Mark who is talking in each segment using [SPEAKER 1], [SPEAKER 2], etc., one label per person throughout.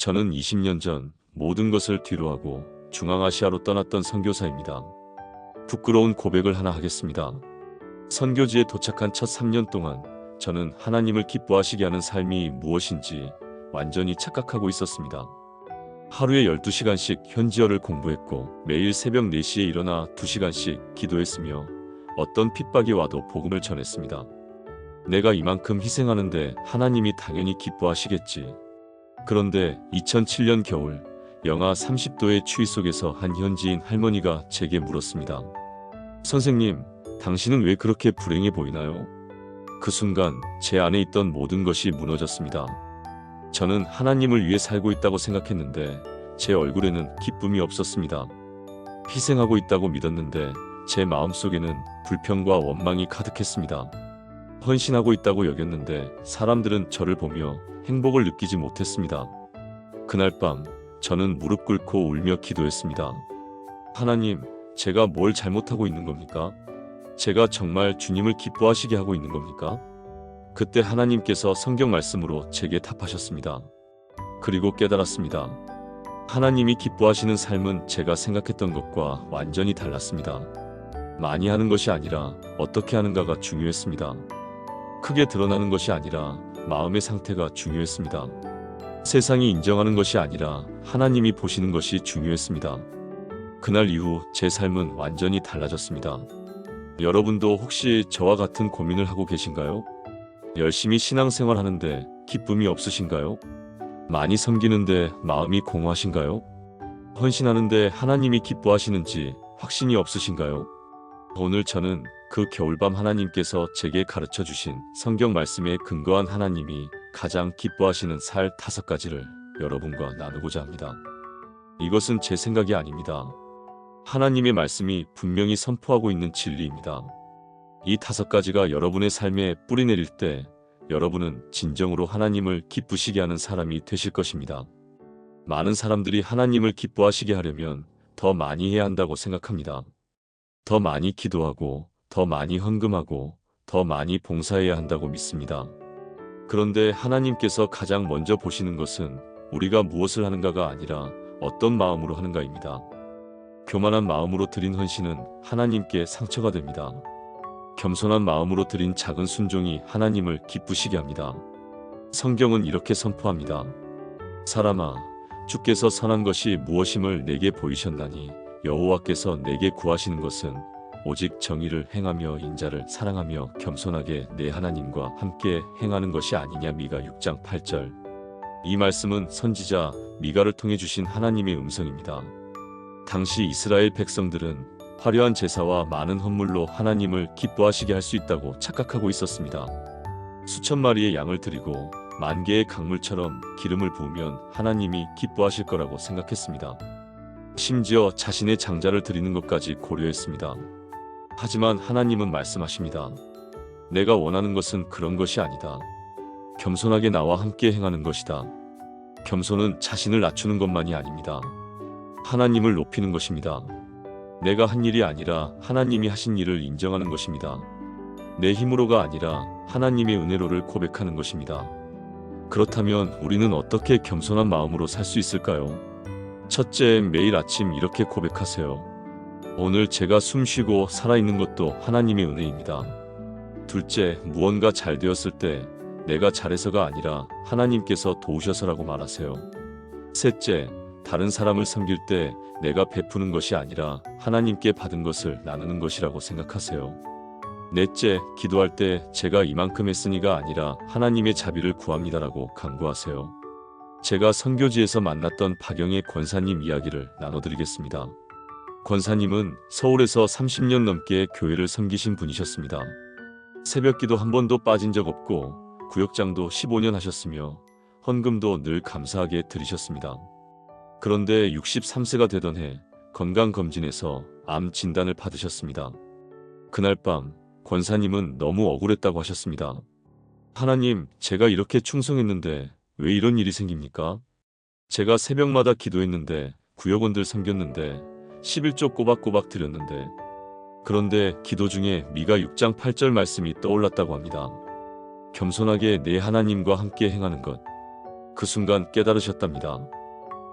[SPEAKER 1] 저는 20년 전 모든 것을 뒤로하고 중앙아시아로 떠났던 선교사입니다. 부끄러운 고백을 하나 하겠습니다. 선교지에 도착한 첫 3년 동안 저는 하나님을 기뻐하시게 하는 삶이 무엇인지 완전히 착각하고 있었습니다. 하루에 12시간씩 현지어를 공부했고 매일 새벽 4시에 일어나 2시간씩 기도했으며 어떤 핍박이 와도 복음을 전했습니다. 내가 이만큼 희생하는데 하나님이 당연히 기뻐하시겠지. 그런데 2007년 겨울 영하 30도의 추위 속에서 한 현지인 할머니가 제게 물었습니다. 선생님, 당신은 왜 그렇게 불행해 보이나요? 그 순간 제 안에 있던 모든 것이 무너졌습니다. 저는 하나님을 위해 살고 있다고 생각했는데 제 얼굴에는 기쁨이 없었습니다. 희생하고 있다고 믿었는데 제 마음속에는 불평과 원망이 가득했습니다. 헌신하고 있다고 여겼는데 사람들은 저를 보며 행복을 느끼지 못했습니다. 그날 밤 저는 무릎 꿇고 울며 기도했습니다. 하나님, 제가 뭘 잘못하고 있는 겁니까? 제가 정말 주님을 기뻐하시게 하고 있는 겁니까? 그때 하나님께서 성경 말씀으로 제게 답하셨습니다. 그리고 깨달았습니다. 하나님이 기뻐하시는 삶은 제가 생각했던 것과 완전히 달랐습니다. 많이 하는 것이 아니라 어떻게 하는가가 중요했습니다. 크게 드러나는 것이 아니라 마음의 상태가 중요했습니다. 세상이 인정하는 것이 아니라 하나님이 보시는 것이 중요했습니다. 그날 이후 제 삶은 완전히 달라졌습니다. 여러분도 혹시 저와 같은 고민을 하고 계신가요? 열심히 신앙생활 하는데 기쁨이 없으신가요? 많이 섬기는데 마음이 공허하신가요? 헌신하는데 하나님이 기뻐하시는지 확신이 없으신가요? 오늘 저는 그 겨울밤 하나님께서 제게 가르쳐 주신 성경 말씀에 근거한 하나님이 가장 기뻐하시는 살 5가지를 여러분과 나누고자 합니다. 이것은 제 생각이 아닙니다. 하나님의 말씀이 분명히 선포하고 있는 진리입니다. 이 5가지가 여러분의 삶에 뿌리 내릴 때 여러분은 진정으로 하나님을 기쁘시게 하는 사람이 되실 것입니다. 많은 사람들이 하나님을 기뻐하시게 하려면 더 많이 해야 한다고 생각합니다. 더 많이 기도하고 더 많이 헌금하고 더 많이 봉사해야 한다고 믿습니다. 그런데 하나님께서 가장 먼저 보시는 것은 우리가 무엇을 하는가가 아니라 어떤 마음으로 하는가입니다. 교만한 마음으로 드린 헌신은 하나님께 상처가 됩니다. 겸손한 마음으로 드린 작은 순종이 하나님을 기쁘시게 합니다. 성경은 이렇게 선포합니다. 사람아, 주께서 선한 것이 무엇임을 내게 보이셨나니 여호와께서 내게 구하시는 것은 오직 정의를 행하며 인자를 사랑하며 겸손하게 내 하나님과 함께 행하는 것이 아니냐. 미가 6장 8절. 이 말씀은 선지자 미가를 통해 주신 하나님의 음성입니다. 당시 이스라엘 백성들은 화려한 제사와 많은 헌물로 하나님을 기뻐하시게 할 수 있다고 착각하고 있었습니다. 수천 마리의 양을 드리고 만 개의 강물처럼 기름을 부으면 하나님이 기뻐하실 거라고 생각했습니다. 심지어 자신의 장자를 드리는 것까지 고려했습니다. 하지만 하나님은 말씀하십니다. 내가 원하는 것은 그런 것이 아니다. 겸손하게 나와 함께 행하는 것이다. 겸손은 자신을 낮추는 것만이 아닙니다. 하나님을 높이는 것입니다. 내가 한 일이 아니라 하나님이 하신 일을 인정하는 것입니다. 내 힘으로가 아니라 하나님의 은혜로를 고백하는 것입니다. 그렇다면 우리는 어떻게 겸손한 마음으로 살 수 있을까요? 첫째, 매일 아침 이렇게 고백하세요. 오늘 제가 숨쉬고 살아있는 것도 하나님의 은혜입니다. 둘째, 무언가 잘 되었을 때 내가 잘해서가 아니라 하나님께서 도우셔서라고 말하세요. 셋째, 다른 사람을 섬길 때 내가 베푸는 것이 아니라 하나님께 받은 것을 나누는 것이라고 생각하세요. 넷째, 기도할 때 제가 이만큼 했으니가 아니라 하나님의 자비를 구합니다라고 간구하세요. 제가 선교지에서 만났던 박영애 권사님 이야기를 나눠드리겠습니다. 권사님은 서울에서 30년 넘게 교회를 섬기신 분이셨습니다. 새벽기도 한 번도 빠진 적 없고 구역장도 15년 하셨으며 헌금도 늘 감사하게 드리셨습니다. 그런데 63세가 되던 해 건강검진에서 암 진단을 받으셨습니다. 그날 밤 권사님은 너무 억울했다고 하셨습니다. 하나님, 제가 이렇게 충성했는데 왜 이런 일이 생깁니까? 제가 새벽마다 기도했는데 구역원들 섬겼는데 11조 꼬박꼬박 드렸는데 그런데 기도 중에 미가 6장 8절 말씀이 떠올랐다고 합니다. 겸손하게 내 하나님과 함께 행하는 것. 그 순간 깨달으셨답니다.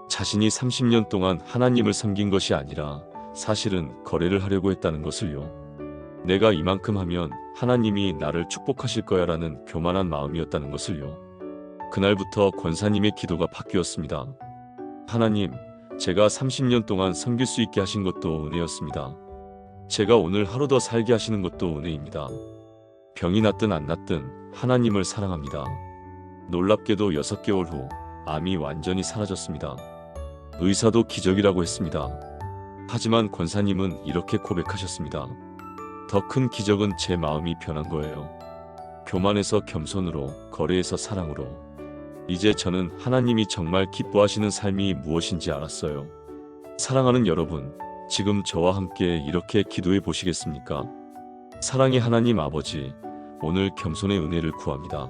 [SPEAKER 1] 자신이 30년 동안 하나님을 섬긴 것이 아니라 사실은 거래를 하려고 했다는 것을요. 내가 이만큼 하면 하나님이 나를 축복하실 거야 라는 교만한 마음이었다는 것을요. 그날부터 권사님의 기도가 바뀌었습니다. 하나님, 제가 30년 동안 섬길 수 있게 하신 것도 은혜였습니다. 제가 오늘 하루 더 살게 하시는 것도 은혜입니다. 병이 낫든 안 낫든 하나님을 사랑합니다. 놀랍게도 6개월 후 암이 완전히 사라졌습니다. 의사도 기적이라고 했습니다. 하지만 권사님은 이렇게 고백하셨습니다. 더 큰 기적은 제 마음이 변한 거예요. 교만에서 겸손으로, 거래에서 사랑으로. 이제 저는 하나님이 정말 기뻐하시는 삶이 무엇인지 알았어요. 사랑하는 여러분, 지금 저와 함께 이렇게 기도해 보시겠습니까? 사랑의 하나님 아버지, 오늘 겸손의 은혜를 구합니다.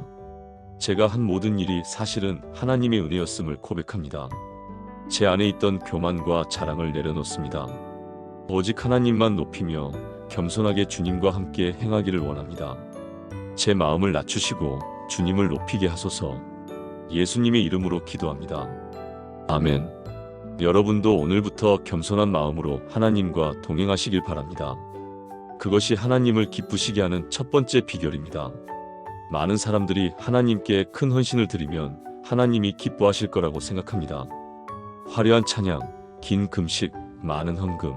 [SPEAKER 1] 제가 한 모든 일이 사실은 하나님의 은혜였음을 고백합니다. 제 안에 있던 교만과 자랑을 내려놓습니다. 오직 하나님만 높이며 겸손하게 주님과 함께 행하기를 원합니다. 제 마음을 낮추시고 주님을 높이게 하소서. 예수님의 이름으로 기도합니다. 아멘. 여러분도 오늘부터 겸손한 마음으로 하나님과 동행하시길 바랍니다. 그것이 하나님을 기쁘시게 하는 첫 번째 비결입니다. 많은 사람들이 하나님께 큰 헌신을 드리면 하나님이 기뻐하실 거라고 생각합니다. 화려한 찬양, 긴 금식, 많은 헌금.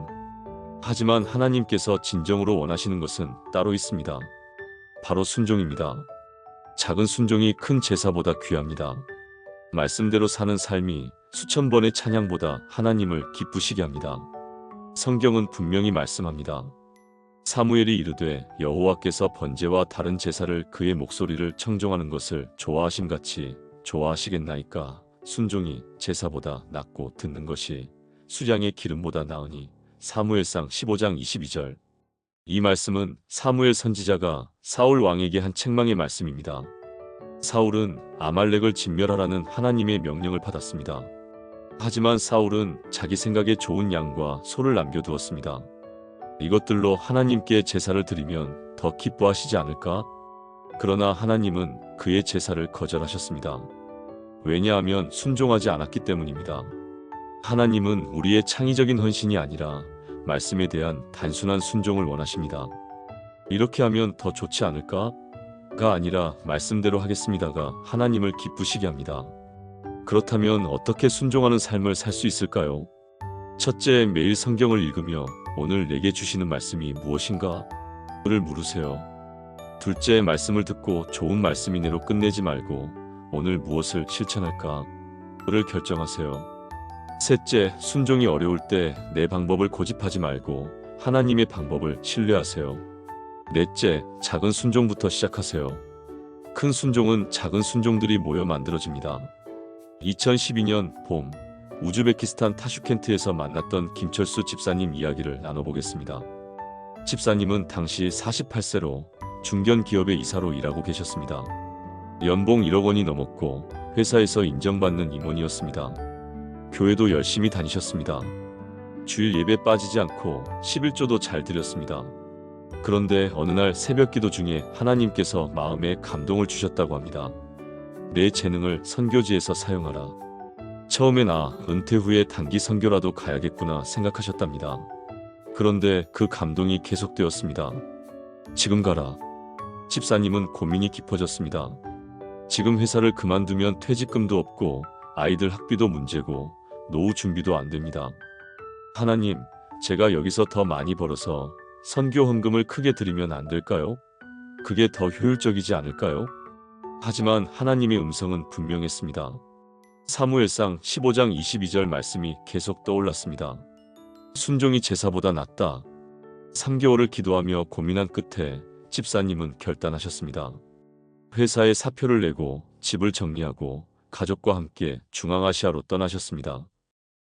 [SPEAKER 1] 하지만 하나님께서 진정으로 원하시는 것은 따로 있습니다. 바로 순종입니다. 작은 순종이 큰 제사보다 귀합니다. 말씀대로 사는 삶이 수천 번의 찬양보다 하나님을 기쁘시게 합니다. 성경은 분명히 말씀합니다. 사무엘이 이르되 여호와께서 번제와 다른 제사를 그의 목소리를 청종하는 것을 좋아하심같이 좋아하시겠나이까. 순종이 제사보다 낫고 듣는 것이 수량의 기름보다 나으니. 사무엘상 15장 22절. 이 말씀은 사무엘 선지자가 사울 왕에게 한 책망의 말씀입니다. 사울은 아말렉을 진멸하라는 하나님의 명령을 받았습니다. 하지만 사울은 자기 생각에 좋은 양과 소를 남겨두었습니다. 이것들로 하나님께 제사를 드리면 더 기뻐하시지 않을까? 그러나 하나님은 그의 제사를 거절하셨습니다. 왜냐하면 순종하지 않았기 때문입니다. 하나님은 우리의 창의적인 헌신이 아니라 말씀에 대한 단순한 순종을 원하십니다. 이렇게 하면 더 좋지 않을까?가 아니라 말씀대로 하겠습니다가 하나님을 기쁘시게 합니다. 그렇다면 어떻게 순종하는 삶을 살 수 있을까요? 첫째, 매일 성경을 읽으며 오늘 내게 주시는 말씀이 무엇인가? 를 물으세요. 둘째, 말씀을 듣고 좋은 말씀이네로 끝내지 말고 오늘 무엇을 실천할까? 를 결정하세요. 셋째, 순종이 어려울 때 내 방법을 고집하지 말고 하나님의 방법을 신뢰하세요. 넷째, 작은 순종부터 시작하세요. 큰 순종은 작은 순종들이 모여 만들어집니다. 2012년 봄, 우즈베키스탄 타슈켄트에서 만났던 김철수 집사님 이야기를 나눠보겠습니다. 집사님은 당시 48세로 중견 기업의 이사로 일하고 계셨습니다. 연봉 1억 원이 넘었고 회사에서 인정받는 임원이었습니다. 교회도 열심히 다니셨습니다. 주일 예배 빠지지 않고 11조도 잘 드렸습니다. 그런데 어느 날 새벽기도 중에 하나님께서 마음에 감동을 주셨다고 합니다. 내 재능을 선교지에서 사용하라. 처음엔 은퇴 후에 단기 선교라도 가야겠구나 생각하셨답니다. 그런데 그 감동이 계속되었습니다. 지금 가라. 집사님은 고민이 깊어졌습니다. 지금 회사를 그만두면 퇴직금도 없고 아이들 학비도 문제고 노후 준비도 안 됩니다. 하나님, 제가 여기서 더 많이 벌어서 선교 헌금을 크게 드리면 안 될까요? 그게 더 효율적이지 않을까요? 하지만 하나님의 음성은 분명했습니다. 사무엘상 15장 22절 말씀이 계속 떠올랐습니다. 순종이 제사보다 낫다. 3개월을 기도하며 고민한 끝에 집사님은 결단하셨습니다. 회사에 사표를 내고 집을 정리하고 가족과 함께 중앙아시아로 떠나셨습니다.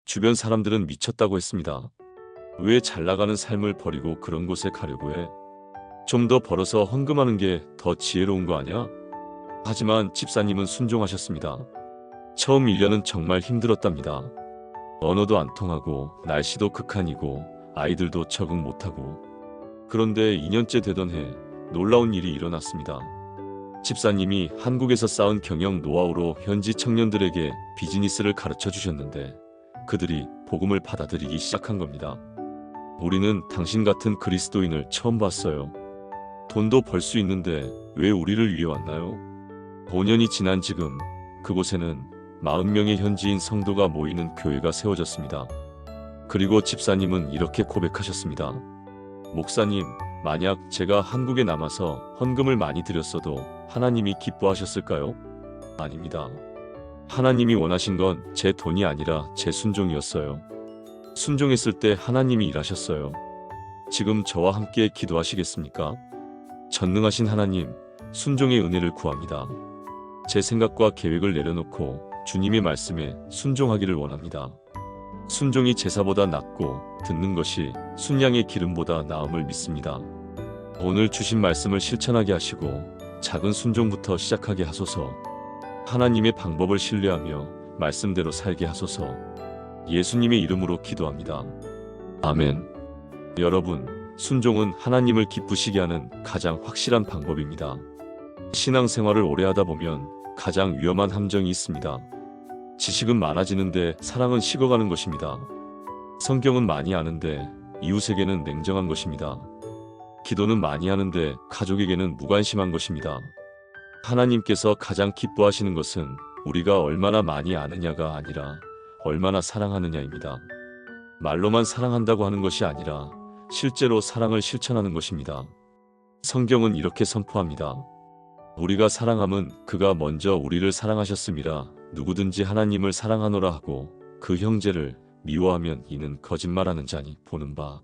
[SPEAKER 1] 주변 사람들은 미쳤다고 했습니다. 왜 잘나가는 삶을 버리고 그런 곳에 가려고 해? 좀 더 벌어서 헌금하는 게 더 지혜로운 거 아니야? 하지만 집사님은 순종하셨습니다. 처음 1년은 정말 힘들었답니다. 언어도 안 통하고 날씨도 극한이고 아이들도 적응 못하고. 그런데 2년째 되던 해 놀라운 일이 일어났습니다. 집사님이 한국에서 쌓은 경영 노하우로 현지 청년들에게 비즈니스를 가르쳐 주셨는데 그들이 복음을 받아들이기 시작한 겁니다. 우리는 당신 같은 그리스도인을 처음 봤어요. 돈도 벌 수 있는데 왜 우리를 위해 왔나요? 5년이 지난 지금 그곳에는 40명의 현지인 성도가 모이는 교회가 세워졌습니다. 그리고 집사님은 이렇게 고백하셨습니다. 목사님, 만약 제가 한국에 남아서 헌금을 많이 드렸어도 하나님이 기뻐하셨을까요? 아닙니다. 하나님이 원하신 건 제 돈이 아니라 제 순종이었어요. 순종했을 때 하나님이 일하셨어요. 지금 저와 함께 기도하시겠습니까? 전능하신 하나님, 순종의 은혜를 구합니다. 제 생각과 계획을 내려놓고 주님의 말씀에 순종하기를 원합니다. 순종이 제사보다 낫고 듣는 것이 순양의 기름보다 나음을 믿습니다. 오늘 주신 말씀을 실천하게 하시고 작은 순종부터 시작하게 하소서. 하나님의 방법을 신뢰하며 말씀대로 살게 하소서. 예수님의 이름으로 기도합니다. 아멘. 여러분, 순종은 하나님을 기쁘시게 하는 가장 확실한 방법입니다. 신앙생활을 오래 하다 보면 가장 위험한 함정이 있습니다. 지식은 많아지는데 사랑은 식어가는 것입니다. 성경은 많이 아는데 이웃에게는 냉정한 것입니다. 기도는 많이 하는데 가족에게는 무관심한 것입니다. 하나님께서 가장 기뻐하시는 것은 우리가 얼마나 많이 아느냐가 아니라 얼마나 사랑하느냐입니다. 말로만 사랑한다고 하는 것이 아니라 실제로 사랑을 실천하는 것입니다. 성경은 이렇게 선포합니다. 우리가 사랑함은 그가 먼저 우리를 사랑하셨음이라. 누구든지 하나님을 사랑하노라 하고 그 형제를 미워하면 이는 거짓말하는 자니 보는 바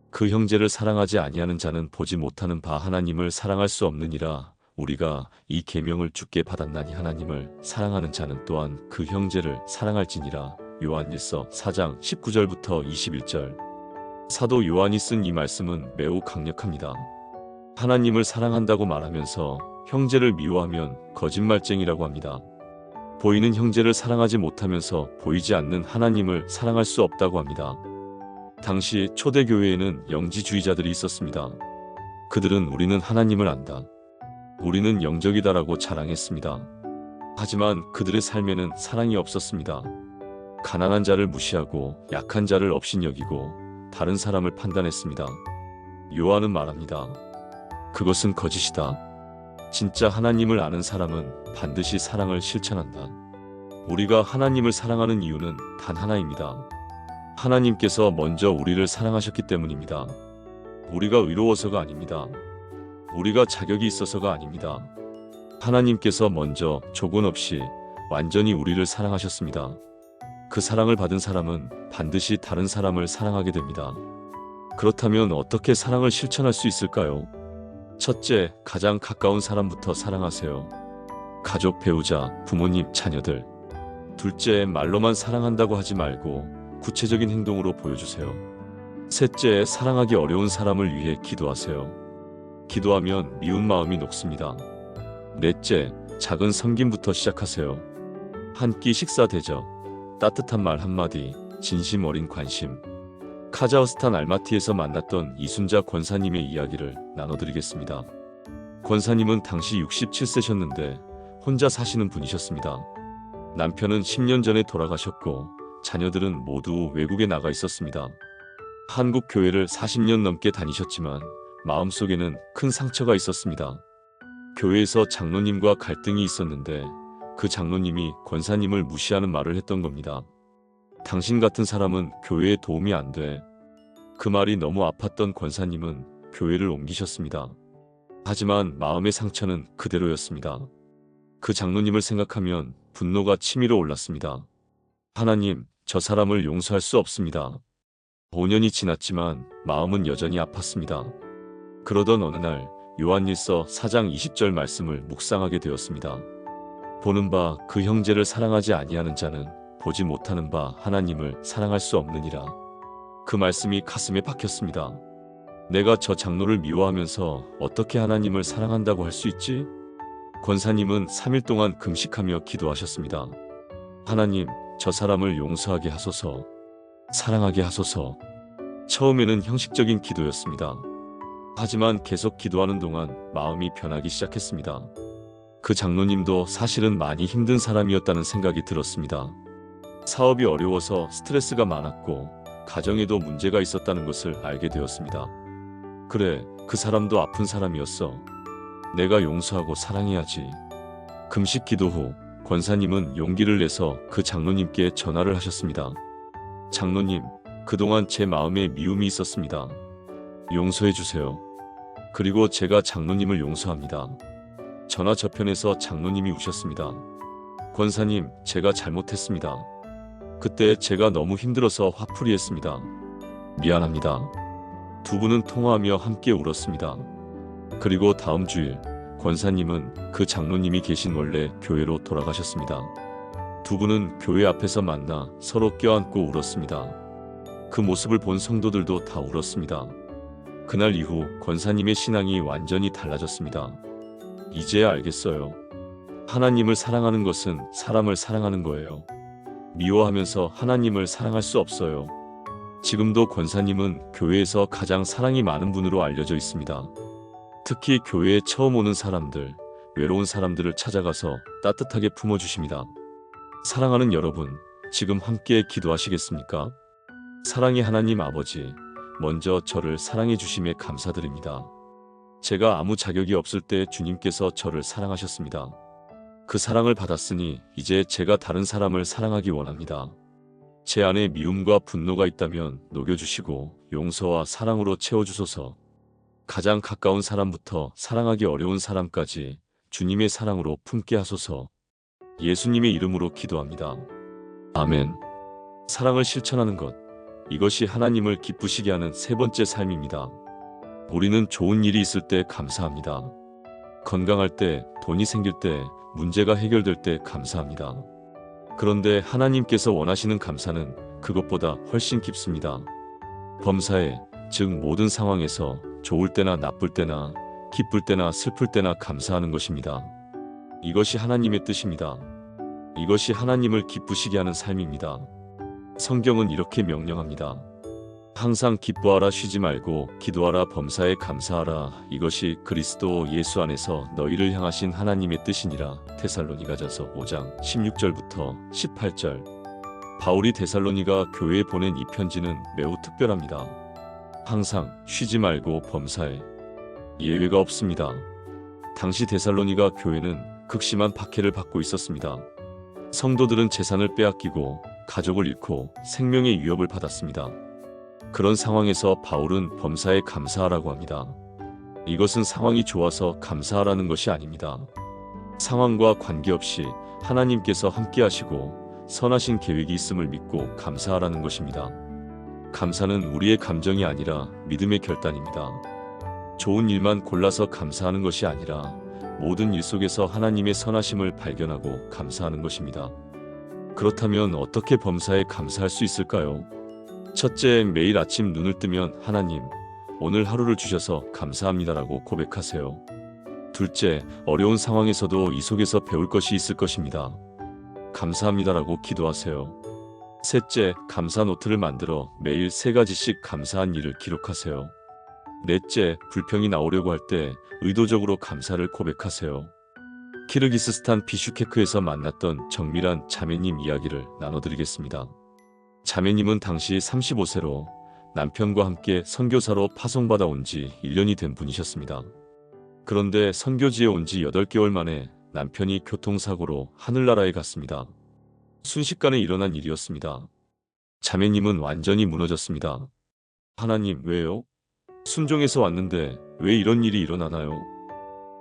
[SPEAKER 1] 그 형제를 사랑하지 아니하는 자는 보지 못하는 바 하나님을 사랑할 수 없느니라. 우리가 이 계명을 주께 받았나니 하나님을 사랑하는 자는 또한 그 형제를 사랑할지니라. 요한일서 4장 19절부터 21절. 사도 요한이 쓴 이 말씀은 매우 강력합니다. 하나님을 사랑한다고 말하면서 형제를 미워하면 거짓말쟁이라고 합니다. 보이는 형제를 사랑하지 못하면서 보이지 않는 하나님을 사랑할 수 없다고 합니다. 당시 초대교회에는 영지주의자들이 있었습니다. 그들은 우리는 하나님을 안다. 우리는 영적이다라고 자랑했습니다. 하지만 그들의 삶에는 사랑이 없었습니다. 가난한 자를 무시하고 약한 자를 업신여기고 다른 사람을 판단했습니다. 요한은 말합니다. 그것은 거짓이다. 진짜 하나님을 아는 사람은 반드시 사랑을 실천한다. 우리가 하나님을 사랑하는 이유는 단 하나입니다. 하나님께서 먼저 우리를 사랑하셨기 때문입니다. 우리가 의로워서가 아닙니다. 우리가 자격이 있어서가 아닙니다. 하나님께서 먼저 조건 없이 완전히 우리를 사랑하셨습니다. 그 사랑을 받은 사람은 반드시 다른 사람을 사랑하게 됩니다. 그렇다면 어떻게 사랑을 실천할 수 있을까요? 첫째, 가장 가까운 사람부터 사랑하세요. 가족, 배우자, 부모님, 자녀들. 둘째, 말로만 사랑한다고 하지 말고 구체적인 행동으로 보여주세요. 셋째, 사랑하기 어려운 사람을 위해 기도하세요. 기도하면 미운 마음이 녹습니다. 넷째, 작은 섬김부터 시작하세요. 한 끼 식사 대접, 따뜻한 말 한마디, 진심 어린 관심. 카자흐스탄 알마티에서 만났던 이순자 권사님의 이야기를 나눠드리겠습니다. 권사님은 당시 67세셨는데 혼자 사시는 분이셨습니다. 남편은 10년 전에 돌아가셨고 자녀들은 모두 외국에 나가 있었습니다. 한국 교회를 40년 넘게 다니셨지만 마음속에는 큰 상처가 있었습니다. 교회에서 장로님과 갈등이 있었는데 그 장로님이 권사님을 무시하는 말을 했던 겁니다. 당신 같은 사람은 교회에 도움이 안 돼. 그 말이 너무 아팠던 권사님은 교회를 옮기셨습니다. 하지만 마음의 상처는 그대로였습니다. 그 장로님을 생각하면 분노가 치밀어 올랐습니다. 하나님, 저 사람을 용서할 수 없습니다. 5년이 지났지만 마음은 여전히 아팠습니다. 그러던 어느 날 요한일서 4장 20절 말씀을 묵상하게 되었습니다. 보는 바 그 형제를 사랑하지 아니하는 자는 보지 못하는 바 하나님을 사랑할 수 없느니라. 그 말씀이 가슴에 박혔습니다. 내가 저 장로를 미워하면서 어떻게 하나님을 사랑한다고 할 수 있지? 권사님은 3일 동안 금식하며 기도하셨습니다. 하나님, 저 사람을 용서하게 하소서. 사랑하게 하소서. 처음에는 형식적인 기도였습니다. 하지만 계속 기도하는 동안 마음이 변하기 시작했습니다. 그 장로님도 사실은 많이 힘든 사람이었다는 생각이 들었습니다. 사업이 어려워서 스트레스가 많았고 가정에도 문제가 있었다는 것을 알게 되었습니다. 그래, 그 사람도 아픈 사람이었어. 내가 용서하고 사랑해야지. 금식 기도 후 권사님은 용기를 내서 그 장로님께 전화를 하셨습니다. 장로님, 그동안 제 마음에 미움이 있었습니다. 용서해 주세요. 그리고 제가 장로님을 용서합니다. 전화 저편에서 장로님이 우셨습니다. 권사님, 제가 잘못했습니다. 그때 제가 너무 힘들어서 화풀이했습니다. 미안합니다. 두 분은 통화하며 함께 울었습니다. 그리고 다음 주일 권사님은 그 장로님이 계신 원래 교회로 돌아가셨습니다. 두 분은 교회 앞에서 만나 서로 껴안고 울었습니다. 그 모습을 본 성도들도 다 울었습니다. 그날 이후 권사님의 신앙이 완전히 달라졌습니다. 이제야 알겠어요. 하나님을 사랑하는 것은 사람을 사랑하는 거예요. 미워하면서 하나님을 사랑할 수 없어요. 지금도 권사님은 교회에서 가장 사랑이 많은 분으로 알려져 있습니다. 특히 교회에 처음 오는 사람들, 외로운 사람들을 찾아가서 따뜻하게 품어주십니다. 사랑하는 여러분, 지금 함께 기도하시겠습니까? 사랑의 하나님 아버지, 먼저 저를 사랑해 주심에 감사드립니다. 제가 아무 자격이 없을 때 주님께서 저를 사랑하셨습니다. 그 사랑을 받았으니 이제 제가 다른 사람을 사랑하기 원합니다. 제 안에 미움과 분노가 있다면 녹여주시고 용서와 사랑으로 채워주소서. 가장 가까운 사람부터 사랑하기 어려운 사람까지 주님의 사랑으로 품게 하소서. 예수님의 이름으로 기도합니다. 아멘. 사랑을 실천하는 것, 이것이 하나님을 기쁘시게 하는 세 번째 삶입니다. 우리는 좋은 일이 있을 때 감사합니다. 건강할 때, 돈이 생길 때, 문제가 해결될 때 감사합니다. 그런데 하나님께서 원하시는 감사는 그것보다 훨씬 깊습니다. 범사에, 즉 모든 상황에서 좋을 때나 나쁠 때나 기쁠 때나 슬플 때나 감사하는 것입니다. 이것이 하나님의 뜻입니다. 이것이 하나님을 기쁘시게 하는 삶입니다. 성경은 이렇게 명령합니다. 항상 기뻐하라, 쉬지 말고 기도하라, 범사에 감사하라. 이것이 그리스도 예수 안에서 너희를 향하신 하나님의 뜻이니라. 데살로니가전서 5장 16절부터 18절. 바울이 데살로니가 교회에 보낸 이 편지는 매우 특별합니다. 항상 쉬지 말고 범사에 예외가 없습니다. 당시 데살로니가 교회는 극심한 박해를 받고 있었습니다. 성도들은 재산을 빼앗기고 가족을 잃고 생명의 위협을 받았습니다. 그런 상황에서 바울은 범사에 감사하라고 합니다. 이것은 상황이 좋아서 감사하라는 것이 아닙니다. 상황과 관계없이 하나님께서 함께 하시고 선하신 계획이 있음을 믿고 감사하라는 것입니다. 감사는 우리의 감정이 아니라 믿음의 결단입니다. 좋은 일만 골라서 감사하는 것이 아니라 모든 일 속에서 하나님의 선하심을 발견하고 감사하는 것입니다. 그렇다면 어떻게 범사에 감사할 수 있을까요? 첫째, 매일 아침 눈을 뜨면 하나님, 오늘 하루를 주셔서 감사합니다라고 고백하세요. 둘째, 어려운 상황에서도 이 속에서 배울 것이 있을 것입니다. 감사합니다라고 기도하세요. 셋째, 감사 노트를 만들어 매일 3가지씩 감사한 일을 기록하세요. 넷째, 불평이 나오려고 할 때 의도적으로 감사를 고백하세요. 키르기스스탄 비슈케크에서 만났던 정밀한 자매님 이야기를 나눠드리겠습니다. 자매님은 당시 35세로 남편과 함께 선교사로 파송받아 온 지 1년이 된 분이셨습니다. 그런데 선교지에 온 지 8개월 만에 남편이 교통사고로 하늘나라에 갔습니다. 순식간에 일어난 일이었습니다. 자매님은 완전히 무너졌습니다. 하나님, 왜요? 순종해서 왔는데 왜 이런 일이 일어나나요?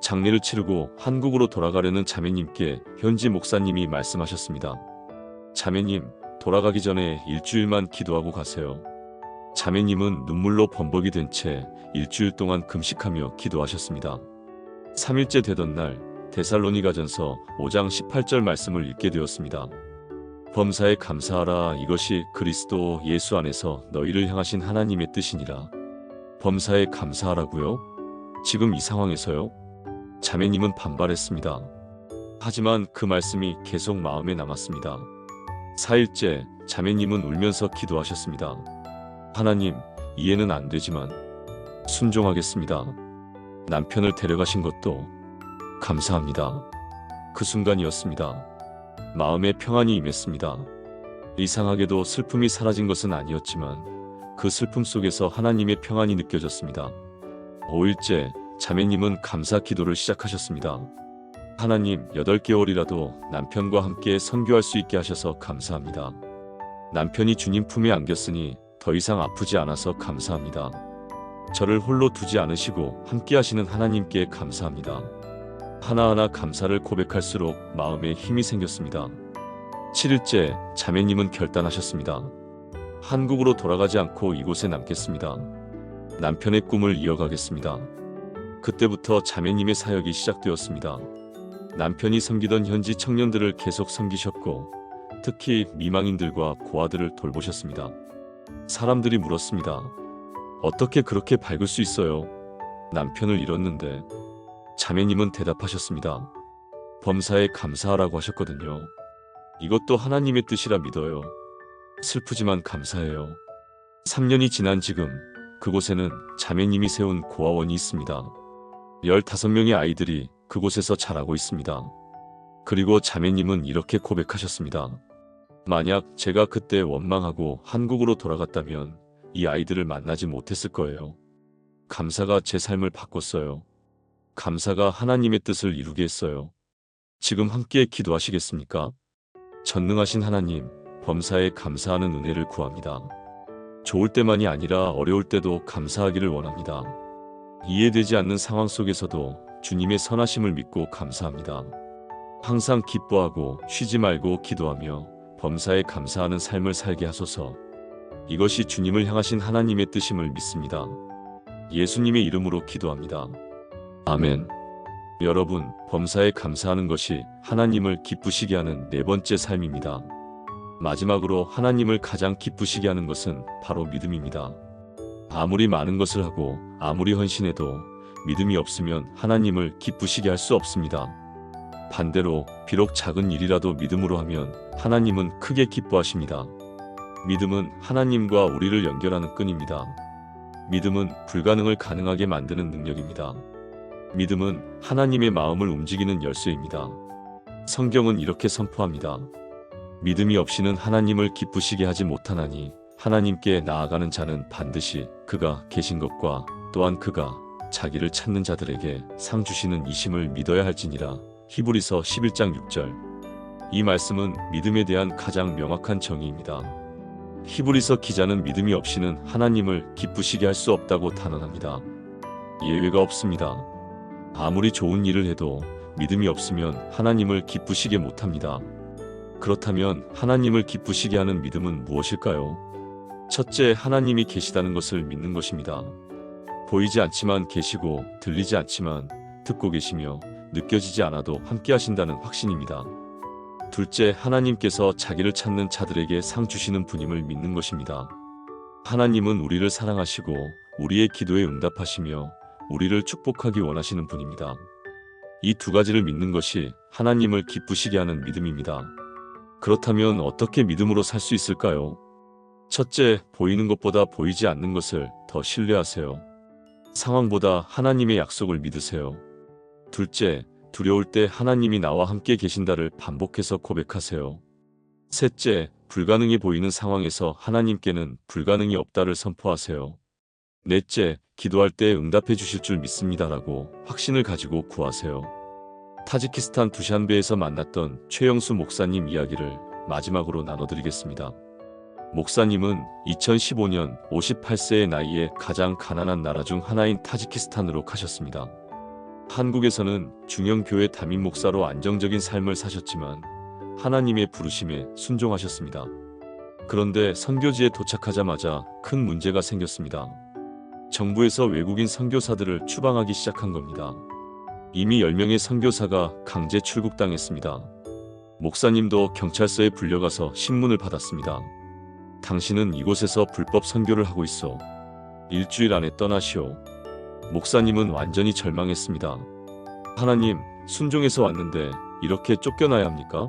[SPEAKER 1] 장례를 치르고 한국으로 돌아가려는 자매님께 현지 목사님이 말씀하셨습니다. 자매님, 돌아가기 전에 일주일만 기도하고 가세요. 자매님은 눈물로 범벅이 된 채 일주일 동안 금식하며 기도하셨습니다. 3일째 되던 날 데살로니가전서 5장 18절 말씀을 읽게 되었습니다. 범사에 감사하라. 이것이 그리스도 예수 안에서 너희를 향하신 하나님의 뜻이니라. 범사에 감사하라고요? 지금 이 상황에서요? 자매님은 반발했습니다. 하지만 그 말씀이 계속 마음에 남았습니다. 4일째, 자매님은 울면서 기도하셨습니다. 하나님, 이해는 안 되지만 순종하겠습니다. 남편을 데려가신 것도 감사합니다. 그 순간이었습니다. 마음에 평안이 임했습니다. 이상하게도 슬픔이 사라진 것은 아니었지만 그 슬픔 속에서 하나님의 평안이 느껴졌습니다. 5일째, 자매님은 감사 기도를 시작하셨습니다. 하나님, 8개월이라도 남편과 함께 선교할 수 있게 하셔서 감사합니다. 남편이 주님 품에 안겼으니 더 이상 아프지 않아서 감사합니다. 저를 홀로 두지 않으시고 함께 하시는 하나님께 감사합니다. 하나하나 감사를 고백할수록 마음에 힘이 생겼습니다. 7일째, 자매님은 결단하셨습니다. 한국으로 돌아가지 않고 이곳에 남겠습니다. 남편의 꿈을 이어가겠습니다. 그때부터 자매님의 사역이 시작되었습니다. 남편이 섬기던 현지 청년들을 계속 섬기셨고 특히 미망인들과 고아들을 돌보셨습니다. 사람들이 물었습니다. 어떻게 그렇게 밝을 수 있어요? 남편을 잃었는데. 자매님은 대답하셨습니다. 범사에 감사하라고 하셨거든요. 이것도 하나님의 뜻이라 믿어요. 슬프지만 감사해요. 3년이 지난 지금 그곳에는 자매님이 세운 고아원이 있습니다. 15명의 아이들이 그곳에서 자라고 있습니다. 그리고 자매님은 이렇게 고백하셨습니다. 만약 제가 그때 원망하고 한국으로 돌아갔다면 이 아이들을 만나지 못했을 거예요. 감사가 제 삶을 바꿨어요. 감사가 하나님의 뜻을 이루게 했어요. 지금 함께 기도하시겠습니까? 전능하신 하나님, 범사에 감사하는 은혜를 구합니다. 좋을 때만이 아니라 어려울 때도 감사하기를 원합니다. 이해되지 않는 상황 속에서도 주님의 선하심을 믿고 감사합니다. 항상 기뻐하고 쉬지 말고 기도하며 범사에 감사하는 삶을 살게 하소서. 이것이 주님을 향하신 하나님의 뜻임을 믿습니다. 예수님의 이름으로 기도합니다. 아멘. 여러분, 범사에 감사하는 것이 하나님을 기쁘시게 하는 네 번째 삶입니다. 마지막으로 하나님을 가장 기쁘시게 하는 것은 바로 믿음입니다. 아무리 많은 것을 하고 아무리 헌신해도 믿음이 없으면 하나님을 기쁘시게 할 수 없습니다. 반대로 비록 작은 일이라도 믿음으로 하면 하나님은 크게 기뻐하십니다. 믿음은 하나님과 우리를 연결하는 끈입니다. 믿음은 불가능을 가능하게 만드는 능력입니다. 믿음은 하나님의 마음을 움직이는 열쇠입니다. 성경은 이렇게 선포합니다. 믿음이 없이는 하나님을 기쁘시게 하지 못하나니 하나님께 나아가는 자는 반드시 그가 계신 것과 또한 그가 자기를 찾는 자들에게 상 주시는 이심을 믿어야 할지니라. 히브리서 11장 6절. 이 말씀은 믿음에 대한 가장 명확한 정의입니다. 히브리서 기자는 믿음이 없이는 하나님을 기쁘시게 할 수 없다고 단언합니다. 예외가 없습니다. 아무리 좋은 일을 해도 믿음이 없으면 하나님을 기쁘시게 못합니다. 그렇다면 하나님을 기쁘시게 하는 믿음은 무엇일까요? 첫째, 하나님이 계시다는 것을 믿는 것입니다. 보이지 않지만 계시고 들리지 않지만 듣고 계시며 느껴지지 않아도 함께 하신다는 확신입니다. 둘째, 하나님께서 자기를 찾는 자들에게 상 주시는 분임을 믿는 것입니다. 하나님은 우리를 사랑하시고 우리의 기도에 응답하시며 우리를 축복하기 원하시는 분입니다. 이 두 가지를 믿는 것이 하나님을 기쁘시게 하는 믿음입니다. 그렇다면 어떻게 믿음으로 살 수 있을까요? 첫째, 보이는 것보다 보이지 않는 것을 더 신뢰하세요. 상황보다 하나님의 약속을 믿으세요. 둘째, 두려울 때 하나님이 나와 함께 계신다를 반복해서 고백하세요. 셋째, 불가능해 보이는 상황에서 하나님께는 불가능이 없다를 선포하세요. 넷째, 기도할 때 응답해 주실 줄 믿습니다라고 확신을 가지고 구하세요. 타지키스탄 두샨베에서 만났던 최영수 목사님 이야기를 마지막으로 나눠드리겠습니다. 목사님은 2015년 58세의 나이에 가장 가난한 나라 중 하나인 타지키스탄으로 가셨습니다. 한국에서는 중형교회 담임 목사로 안정적인 삶을 사셨지만 하나님의 부르심에 순종하셨습니다. 그런데 선교지에 도착하자마자 큰 문제가 생겼습니다. 정부에서 외국인 선교사들을 추방하기 시작한 겁니다. 이미 10명의 선교사가 강제 출국당했습니다. 목사님도 경찰서에 불려가서 신문을 받았습니다. 당신은 이곳에서 불법 선교를 하고 있어. 일주일 안에 떠나시오. 목사님은 완전히 절망했습니다. 하나님, 순종해서 왔는데 이렇게 쫓겨나야 합니까?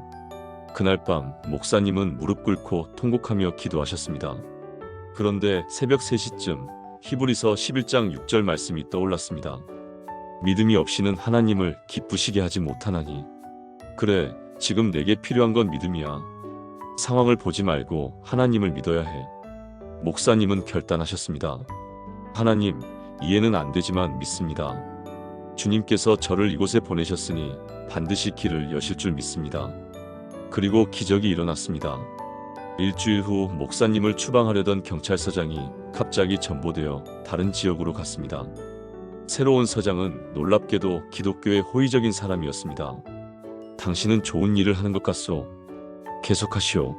[SPEAKER 1] 그날 밤 목사님은 무릎 꿇고 통곡하며 기도하셨습니다. 그런데 새벽 3시쯤 히브리서 11장 6절 말씀이 떠올랐습니다. 믿음이 없이는 하나님을 기쁘시게 하지 못하나니. 그래, 지금 내게 필요한 건 믿음이야. 상황을 보지 말고 하나님을 믿어야 해. 목사님은 결단하셨습니다. 하나님, 이해는 안 되지만 믿습니다. 주님께서 저를 이곳에 보내셨으니 반드시 길을 여실 줄 믿습니다. 그리고 기적이 일어났습니다. 일주일 후 목사님을 추방하려던 경찰서장이 갑자기 전보되어 다른 지역으로 갔습니다. 새로운 서장은 놀랍게도 기독교의 호의적인 사람이었습니다. 당신은 좋은 일을 하는 것 같소. 계속하시오.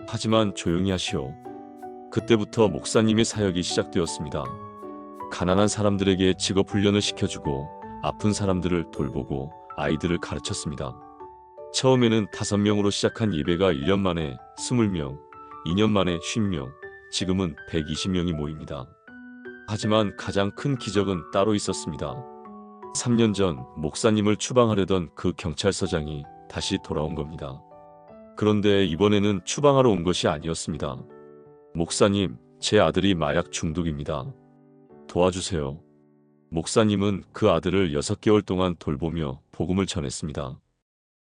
[SPEAKER 1] 하지만 조용히 하시오. 그때부터 목사님의 사역이 시작되었습니다. 가난한 사람들에게 직업 훈련을 시켜주고 아픈 사람들을 돌보고 아이들을 가르쳤습니다. 처음에는 5명으로 시작한 예배가 1년 만에 20명, 2년 만에 50명, 지금은 120명이 모입니다. 하지만 가장 큰 기적은 따로 있었습니다. 3년 전 목사님을 추방하려던 그 경찰서장이 다시 돌아온 겁니다. 그런데 이번에는 추방하러 온 것이 아니었습니다. 목사님, 제 아들이 마약 중독입니다. 도와주세요. 목사님은 그 아들을 6개월 동안 돌보며 복음을 전했습니다.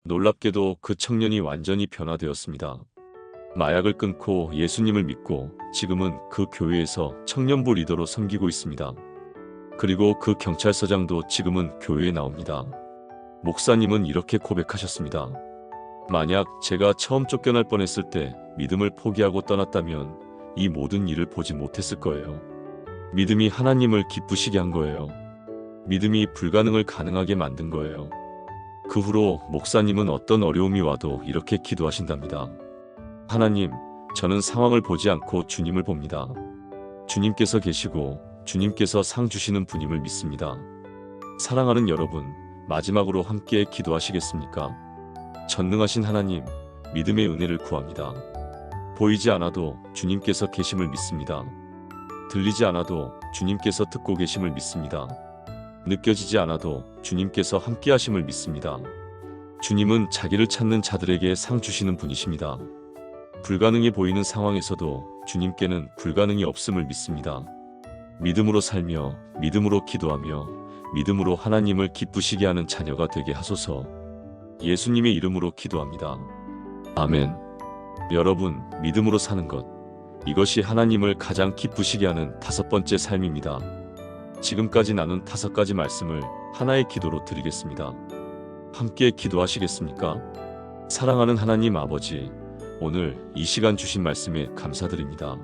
[SPEAKER 1] 놀랍게도 그 청년이 완전히 변화되었습니다. 마약을 끊고 예수님을 믿고 지금은 그 교회에서 청년부 리더로 섬기고 있습니다. 그리고 그 경찰서장도 지금은 교회에 나옵니다. 목사님은 이렇게 고백하셨습니다. 만약 제가 처음 쫓겨날 뻔했을 때 믿음을 포기하고 떠났다면 이 모든 일을 보지 못했을 거예요. 믿음이 하나님을 기쁘시게 한 거예요. 믿음이 불가능을 가능하게 만든 거예요. 그 후로 목사님은 어떤 어려움이 와도 이렇게 기도하신답니다. 하나님, 저는 상황을 보지 않고 주님을 봅니다. 주님께서 계시고 주님께서 상 주시는 분임을 믿습니다. 사랑하는 여러분, 마지막으로 함께 기도하시겠습니까? 전능하신 하나님, 믿음의 은혜를 구합니다. 보이지 않아도 주님께서 계심을 믿습니다. 들리지 않아도 주님께서 듣고 계심을 믿습니다. 느껴지지 않아도 주님께서 함께 하심을 믿습니다. 주님은 자기를 찾는 자들에게 상 주시는 분이십니다. 불가능해 보이는 상황에서도 주님께는 불가능이 없음을 믿습니다. 믿음으로 살며 믿음으로 기도하며 믿음으로 하나님을 기쁘시게 하는 자녀가 되게 하소서. 예수님의 이름으로 기도합니다. 아멘. 여러분, 믿음으로 사는 것, 이것이 하나님을 가장 기쁘시게 하는 5번째 삶입니다. 지금까지 나눈 5가지 말씀을 하나의 기도로 드리겠습니다. 함께 기도하시겠습니까? 사랑하는 하나님 아버지, 오늘 이 시간 주신 말씀에 감사드립니다.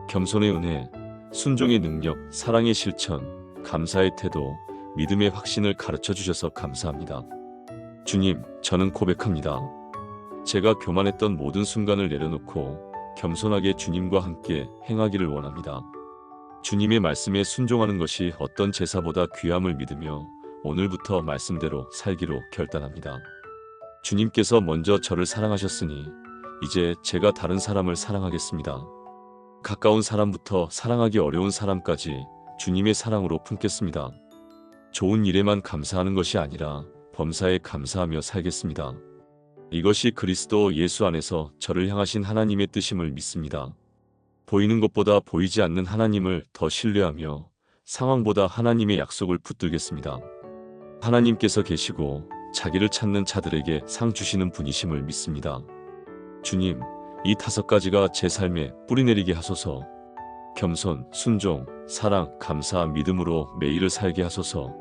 [SPEAKER 1] 겸손의 은혜, 순종의 능력, 사랑의 실천, 감사의 태도, 믿음의 확신을 가르쳐 주셔서 감사합니다. 주님, 저는 고백합니다. 제가 교만했던 모든 순간을 내려놓고 겸손하게 주님과 함께 행하기를 원합니다. 주님의 말씀에 순종하는 것이 어떤 제사보다 귀함을 믿으며 오늘부터 말씀대로 살기로 결단합니다. 주님께서 먼저 저를 사랑하셨으니 이제 제가 다른 사람을 사랑하겠습니다. 가까운 사람부터 사랑하기 어려운 사람까지 주님의 사랑으로 품겠습니다. 좋은 일에만 감사하는 것이 아니라 범사에 감사하며 살겠습니다. 이것이 그리스도 예수 안에서 저를 향하신 하나님의 뜻임을 믿습니다. 보이는 것보다 보이지 않는 하나님을 더 신뢰하며 상황보다 하나님의 약속을 붙들겠습니다. 하나님께서 계시고 자기를 찾는 자들에게 상 주시는 분이심을 믿습니다. 주님, 이 5가지가 제 삶에 뿌리내리게 하소서. 겸손, 순종, 사랑, 감사, 믿음으로 매일을 살게 하소서.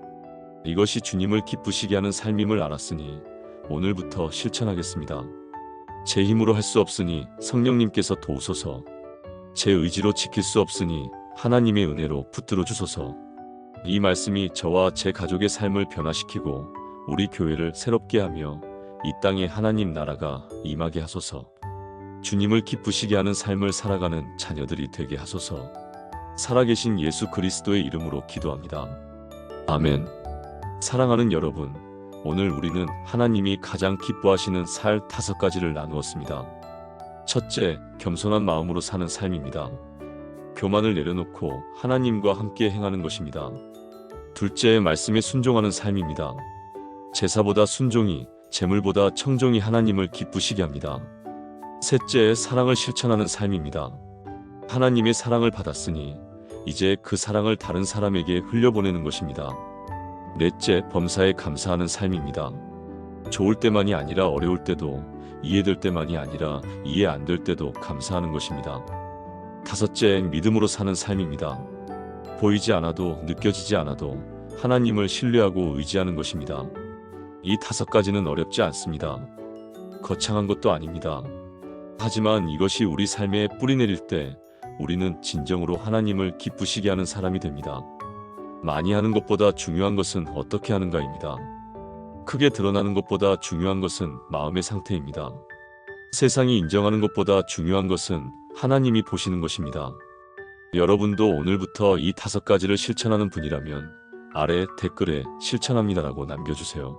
[SPEAKER 1] 이것이 주님을 기쁘시게 하는 삶임을 알았으니 오늘부터 실천하겠습니다. 제 힘으로 할 수 없으니 성령님께서 도우소서. 제 의지로 지킬 수 없으니 하나님의 은혜로 붙들어 주소서. 이 말씀이 저와 제 가족의 삶을 변화시키고 우리 교회를 새롭게 하며 이 땅에 하나님 나라가 임하게 하소서. 주님을 기쁘시게 하는 삶을 살아가는 자녀들이 되게 하소서. 살아계신 예수 그리스도의 이름으로 기도합니다. 아멘. 사랑하는 여러분, 오늘 우리는 하나님이 가장 기뻐하시는 살 5가지를 나누었습니다. 첫째, 겸손한 마음으로 사는 삶입니다. 교만을 내려놓고 하나님과 함께 행하는 것입니다. 둘째, 말씀에 순종하는 삶입니다. 제사보다 순종이, 재물보다 청종이 하나님을 기쁘시게 합니다. 셋째, 사랑을 실천하는 삶입니다. 하나님의 사랑을 받았으니 이제 그 사랑을 다른 사람에게 흘려보내는 것입니다. 넷째, 범사에 감사하는 삶입니다. 좋을 때만이 아니라 어려울 때도, 이해될 때만이 아니라 이해 안 될 때도 감사하는 것입니다. 다섯째, 믿음으로 사는 삶입니다. 보이지 않아도 느껴지지 않아도 하나님을 신뢰하고 의지하는 것입니다. 이 5가지는 어렵지 않습니다. 거창한 것도 아닙니다. 하지만 이것이 우리 삶에 뿌리내릴 때 우리는 진정으로 하나님을 기쁘시게 하는 사람이 됩니다. 많이 하는 것보다 중요한 것은 어떻게 하는가입니다. 크게 드러나는 것보다 중요한 것은 마음의 상태입니다. 세상이 인정하는 것보다 중요한 것은 하나님이 보시는 것입니다. 여러분도 오늘부터 이 5가지를 실천하는 분이라면 아래 댓글에 실천합니다라고 남겨주세요.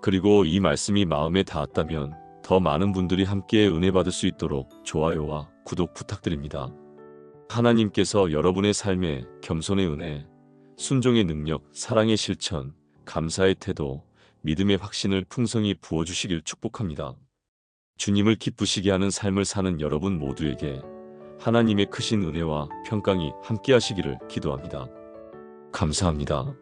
[SPEAKER 1] 그리고 이 말씀이 마음에 닿았다면 더 많은 분들이 함께 은혜 받을 수 있도록 좋아요와 구독 부탁드립니다. 하나님께서 여러분의 삶에 겸손의 은혜, 순종의 능력, 사랑의 실천, 감사의 태도, 믿음의 확신을 풍성히 부어주시길 축복합니다. 주님을 기쁘시게 하는 삶을 사는 여러분 모두에게 하나님의 크신 은혜와 평강이 함께하시기를 기도합니다. 감사합니다.